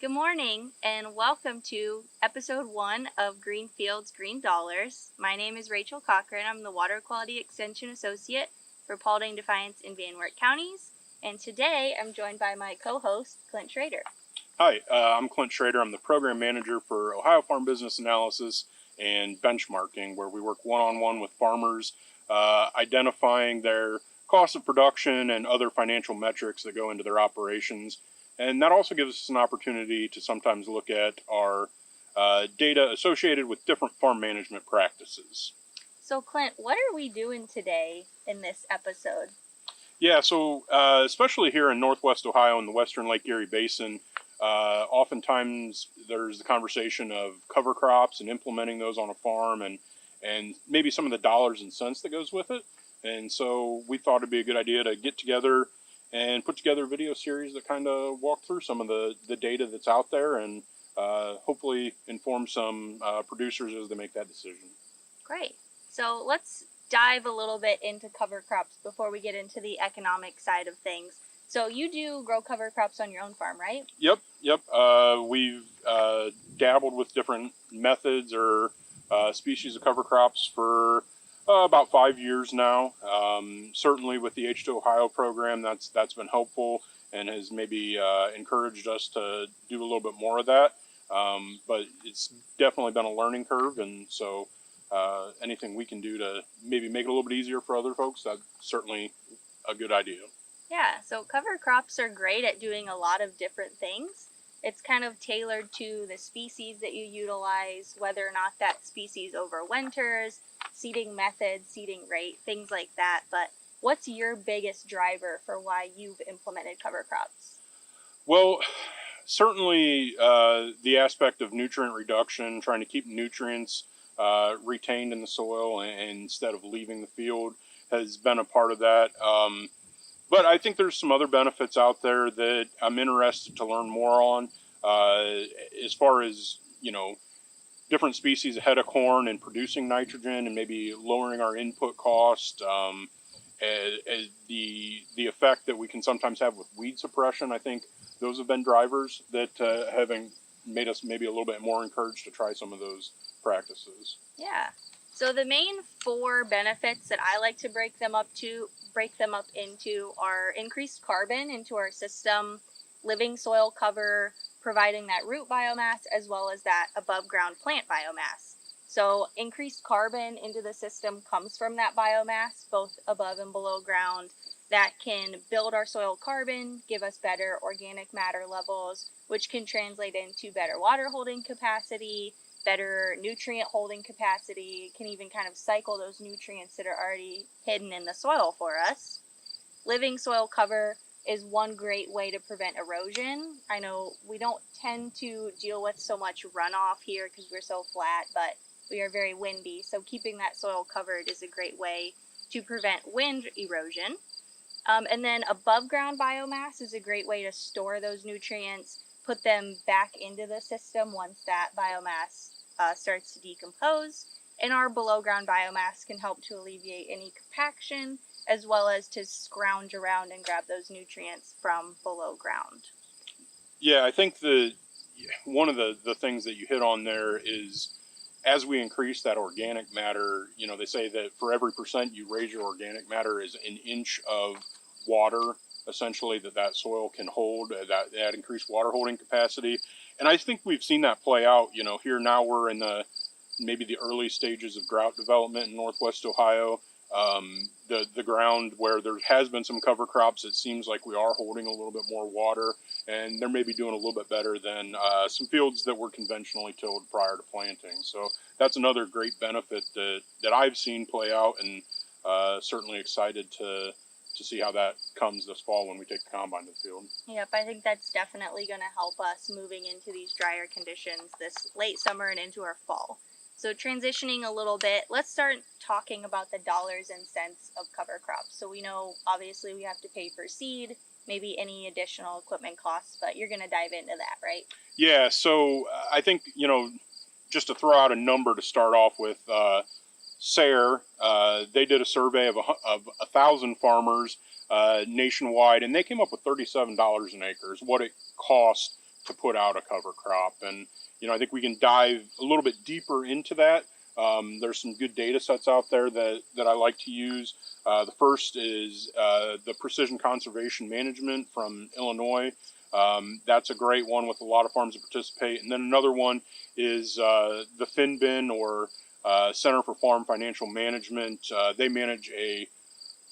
Good morning and welcome to episode 1 of Green Fields, Green Dollars. My name is Rachel Cochran. I'm the Water Quality Extension Associate for Paulding, Defiance, and Van Wert counties. And today I'm joined by my co-host, Clint Schroeder. Hi, I'm Clint Schroeder. I'm the Program Manager for Ohio Farm Business Analysis and Benchmarking, where we work one-on-one with farmers, identifying their cost of production and other financial metrics that go into their operations. And that also gives us an opportunity to sometimes look at our data associated with different farm management practices. So Clint, what are we doing today in this episode? Yeah, so especially here in Northwest Ohio in the Western Lake Erie Basin, oftentimes there's the conversation of cover crops and implementing those on a farm and maybe some of the dollars and cents that goes with it. And so we thought it'd be a good idea to get together and put together a video series that kind of walk through some of the data that's out there and hopefully inform some producers as they make that decision. Great. So let's dive a little bit into cover crops before we get into the economic side of things. So you do grow cover crops on your own farm, right? Yep. We've dabbled with different methods or species of cover crops for about 5 years now. Certainly with the H2 Ohio program, that's been helpful and has maybe encouraged us to do a little bit more of that. But it's definitely been a learning curve, and so anything we can do to maybe make it a little bit easier for other folks, that's certainly a good idea. Yeah, so cover crops are great at doing a lot of different things. It's kind of tailored to the species that you utilize, whether or not that species overwinters, seeding method, seeding rate, things like that. But what's your biggest driver for why you've implemented cover crops? Well, certainly the aspect of nutrient reduction, trying to keep nutrients retained in the soil and instead of leaving the field, has been a part of that. But I think there's some other benefits out there that I'm interested to learn more on, as far as, different species ahead of corn and producing nitrogen and maybe lowering our input cost. The effect that we can sometimes have with weed suppression, I think those have been drivers that have made us maybe a little bit more encouraged to try some of those practices. Yeah. So the main 4 benefits that I like to break them up into are increased carbon into our system, living soil cover, providing that root biomass, as well as that above ground plant biomass. So increased carbon into the system comes from that biomass, both above and below ground, that can build our soil carbon, give us better organic matter levels, which can translate into better water holding capacity, better nutrient holding capacity, can even kind of cycle those nutrients that are already hidden in the soil for us. Living soil cover is one great way to prevent erosion. I know we don't tend to deal with so much runoff here because we're so flat, but we are very windy, so keeping that soil covered is a great way to prevent wind erosion. And then above ground biomass is a great way to store those nutrients, put them back into the system once that biomass starts to decompose. And our below ground biomass can help to alleviate any compaction as well as to scrounge around and grab those nutrients from below ground. Yeah, I think one of the things that you hit on there is as we increase that organic matter, they say that for every percent you raise your organic matter is an inch of water essentially that soil can hold, that increased water holding capacity. And I think we've seen that play out. Here now we're in maybe the early stages of drought development in Northwest Ohio. The ground where there has been some cover crops, it seems like we are holding a little bit more water, and they're maybe doing a little bit better than some fields that were conventionally tilled prior to planting. So that's another great benefit that I've seen play out, and certainly excited to see how that comes this fall when we take the combine to the field. Yep, I think that's definitely going to help us moving into these drier conditions this late summer and into our fall. So transitioning a little bit, let's start talking about the dollars and cents of cover crops. So we know obviously we have to pay for seed, maybe any additional equipment costs, but you're going to dive into that, right? Yeah, so I think, just to throw out a number to start off with, SARE, they did a survey of 1,000 farmers nationwide, and they came up with $37 an acre is what it costs to put out a cover crop. And, I think we can dive a little bit deeper into that. There's some good data sets out there that I like to use. The first is the Precision Conservation Management from Illinois. That's a great one with a lot of farms that participate. And then another one is the FinBin, or Center for Farm Financial Management. They manage a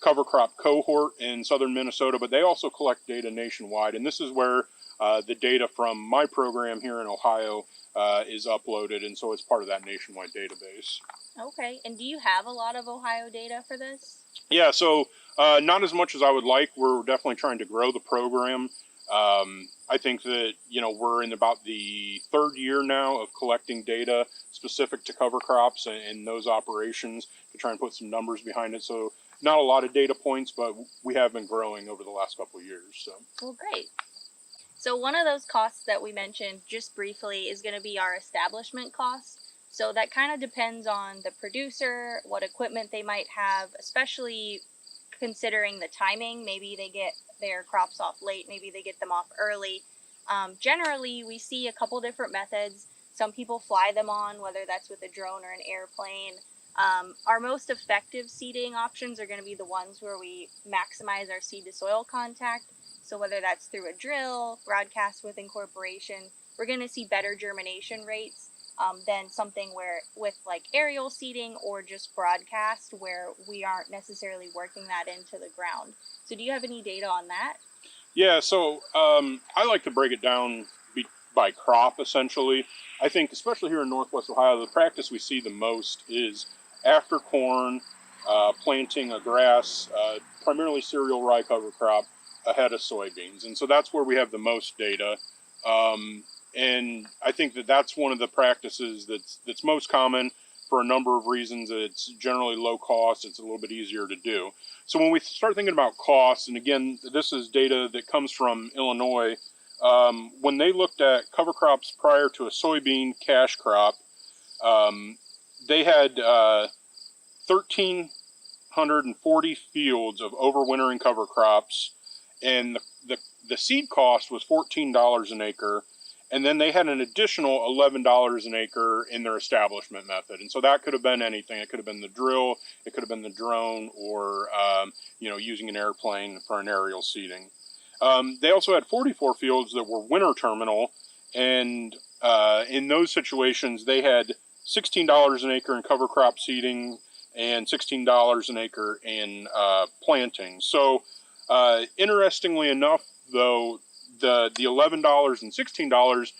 cover crop cohort in southern Minnesota, but they also collect data nationwide. And this is where the data from my program here in Ohio is uploaded, and so it's part of that nationwide database. Okay, and do you have a lot of Ohio data for this? Yeah, so not as much as I would like. We're definitely trying to grow the program. I think that, we're in about the third year now of collecting data specific to cover crops and those operations to try and put some numbers behind it. So not a lot of data points, but we have been growing over the last couple of years. So. Well, great. So one of those costs that we mentioned just briefly is going to be our establishment cost. So that kind of depends on the producer, what equipment they might have, especially considering the timing. Maybe they get their crops off late, maybe they get them off early. Generally, we see a couple different methods. Some people fly them on, whether that's with a drone or an airplane. Our most effective seeding options are going to be the ones where we maximize our seed to soil contact. So whether that's through a drill, broadcast with incorporation, we're going to see better germination rates than something where with like aerial seeding or just broadcast, where we aren't necessarily working that into the ground. So do you have any data on that? Yeah, so I like to break it down by crop, essentially. I think, especially here in Northwest Ohio, the practice we see the most is after corn, planting a grass, primarily cereal rye cover crop, ahead of soybeans. And so that's where we have the most data. And I think that that's one of the practices that's most common for a number of reasons. It's generally low cost. It's a little bit easier to do. So when we start thinking about costs, and again, this is data that comes from Illinois, when they looked at cover crops prior to a soybean cash crop, they had 1,340 fields of overwintering cover crops, and the seed cost was $14 an acre, and then they had an additional $11 an acre in their establishment method. And so that could have been anything. It could have been the drill, it could have been the drone, or using an airplane for an aerial seeding. They also had 44 fields that were winter terminal, and in those situations they had $16 an acre in cover crop seeding and $16 an acre in planting. So interestingly enough, though, the $11 and $16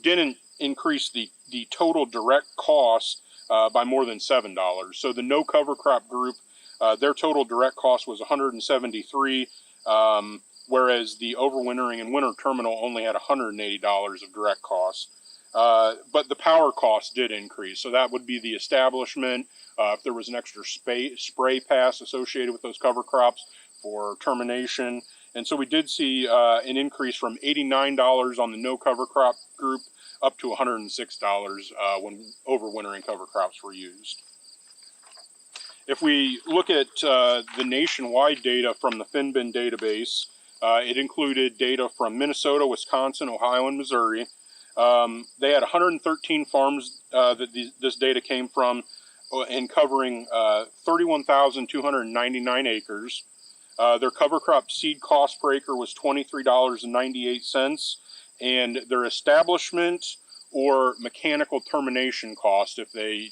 didn't increase the total direct cost by more than $7. So the no cover crop group, their total direct cost was $173, whereas the overwintering and winter terminal only had $180 of direct costs. But the power cost did increase. So that would be the establishment, if there was an extra spray pass associated with those cover crops for termination. And so we did see an increase from $89 on the no cover crop group up to $106 when overwintering cover crops were used. If we look at the nationwide data from the FinBin database, it included data from Minnesota, Wisconsin, Ohio, and Missouri. They had 113 farms that this data came from, and covering 31,299 acres. Their cover crop seed cost per acre was $23.98, and their establishment or mechanical termination cost, if they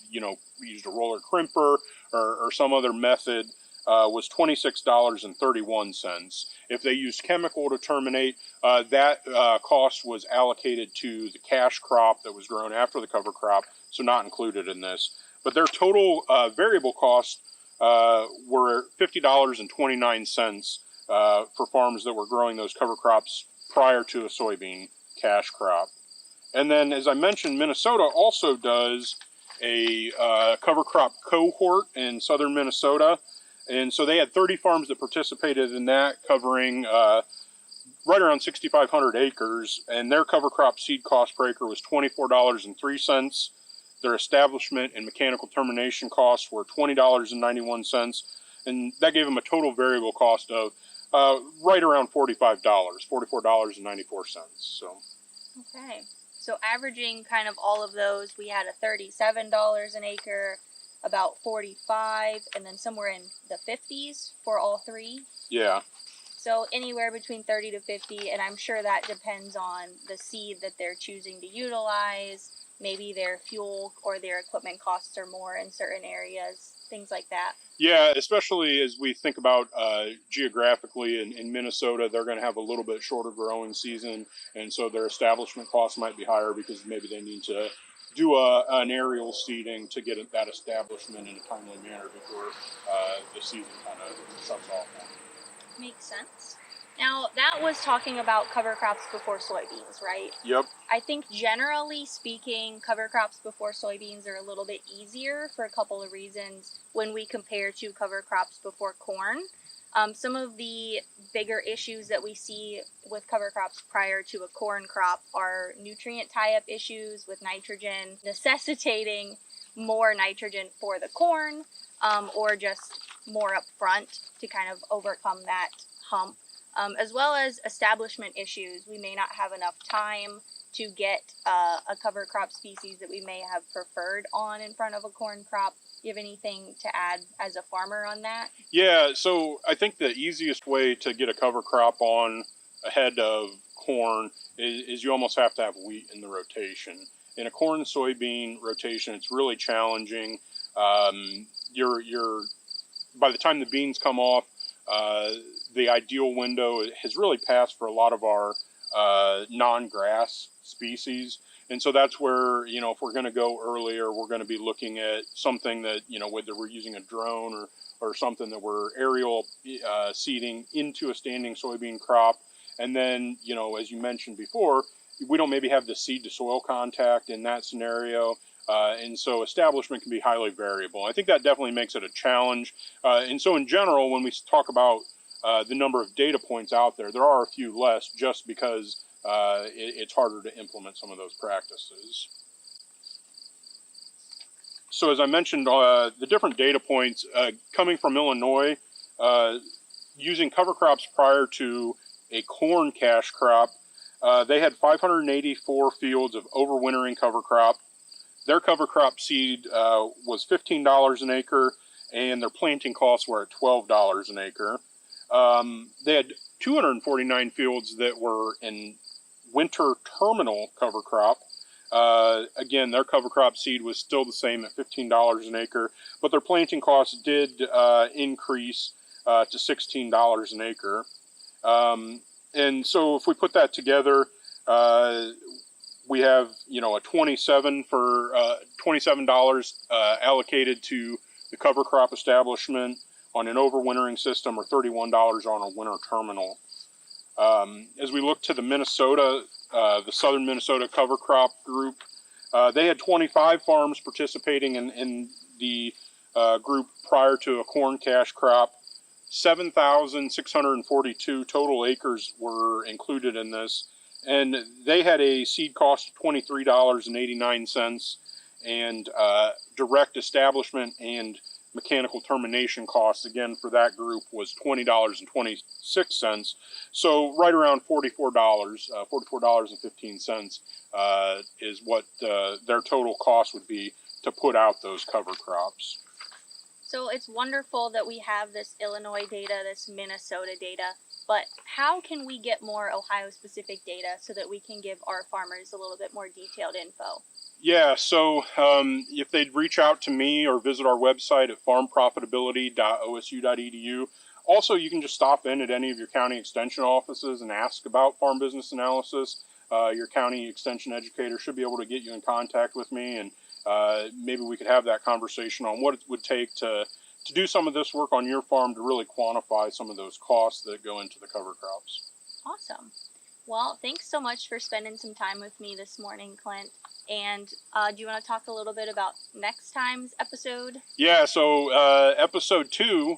used a roller crimper or some other method, was $26.31. If they used chemical to terminate, that cost was allocated to the cash crop that was grown after the cover crop, so not included in this. But their total variable costs were $50.29 for farms that were growing those cover crops prior to a soybean cash crop. And then, as I mentioned, Minnesota also does a cover crop cohort in southern Minnesota. And so they had 30 farms that participated in that, covering right around 6,500 acres. And their cover crop seed cost per acre was $24.03. Their establishment and mechanical termination costs were $20.91. And that gave them a total variable cost of Right around $45, $44.94. So. Okay. So averaging kind of all of those, we had a $37 an acre, about 45, and then somewhere in the 50s for all three. Yeah. So anywhere between 30 to 50, and I'm sure that depends on the seed that they're choosing to utilize. Maybe their fuel or their equipment costs are more in certain areas, things like that. Yeah, especially as we think about geographically in Minnesota, they're going to have a little bit shorter growing season, and so their establishment costs might be higher because maybe they need to do an aerial seeding to get that establishment in a timely manner before the season kind of shuts off. Makes sense. Now, that was talking about cover crops before soybeans, right? Yep. I think generally speaking, cover crops before soybeans are a little bit easier for a couple of reasons when we compare to cover crops before corn. Some of the bigger issues that we see with cover crops prior to a corn crop are nutrient tie-up issues with nitrogen, necessitating more nitrogen for the corn, or just more upfront to kind of overcome that hump, as well as establishment issues. We may not have enough time to get a cover crop species that we may have preferred on in front of a corn crop. Do you have anything to add as a farmer on that? Yeah, so I think the easiest way to get a cover crop on ahead of corn is you almost have to have wheat in the rotation. In a corn soybean rotation, it's really challenging. You're by the time the beans come off, the ideal window has really passed for a lot of our non-grass species. And so that's where, if we're going to go earlier, we're going to be looking at something that, whether we're using a drone or something that we're aerial seeding into a standing soybean crop. And then, as you mentioned before, we don't maybe have the seed to soil contact in that scenario. And so establishment can be highly variable. I think that definitely makes it a challenge. And so in general, when we talk about the number of data points out there, there are a few less just because it's harder to implement some of those practices. So as I mentioned, the different data points coming from Illinois, using cover crops prior to a corn cash crop, they had 584 fields of overwintering cover crop. Their cover crop seed was $15 an acre, and their planting costs were at $12 an acre. They had 249 fields that were in winter terminal cover crop. Again, their cover crop seed was still the same at $15 an acre, but their planting costs did increase to $16 an acre. And so if we put that together, we have, a $27 allocated to the cover crop establishment on an overwintering system, or $31 on a winter terminal. As we look to the Minnesota, the Southern Minnesota cover crop group, they had 25 farms participating in the group prior to a corn cash crop. 7,642 total acres were included in this. And they had a seed cost of $23.89, and direct establishment and mechanical termination costs, again, for that group was $20.26. So right around $44, $44.15 is what their total cost would be to put out those cover crops. So it's wonderful that we have this Illinois data, this Minnesota data, but how can we get more Ohio-specific data so that we can give our farmers a little bit more detailed info? Yeah, so if they'd reach out to me or visit our website at farmprofitability.osu.edu. Also, you can just stop in at any of your county extension offices and ask about farm business analysis. Your county extension educator should be able to get you in contact with me, and maybe we could have that conversation on what it would take to do some of this work on your farm to really quantify some of those costs that go into the cover crops. Awesome. Well, thanks so much for spending some time with me this morning, Clint. And do you want to talk a little bit about next time's episode? Yeah, so episode 2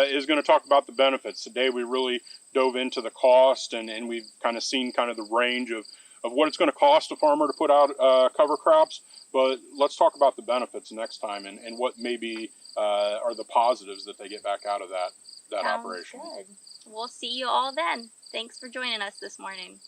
is going to talk about the benefits. Today we really dove into the cost, and we've kind of seen kind of the range of what it's going to cost a farmer to put out cover crops. But let's talk about the benefits next time, and what maybe are the positives that they get back out of that Sounds operation. good. We'll see you all then. Thanks for joining us this morning.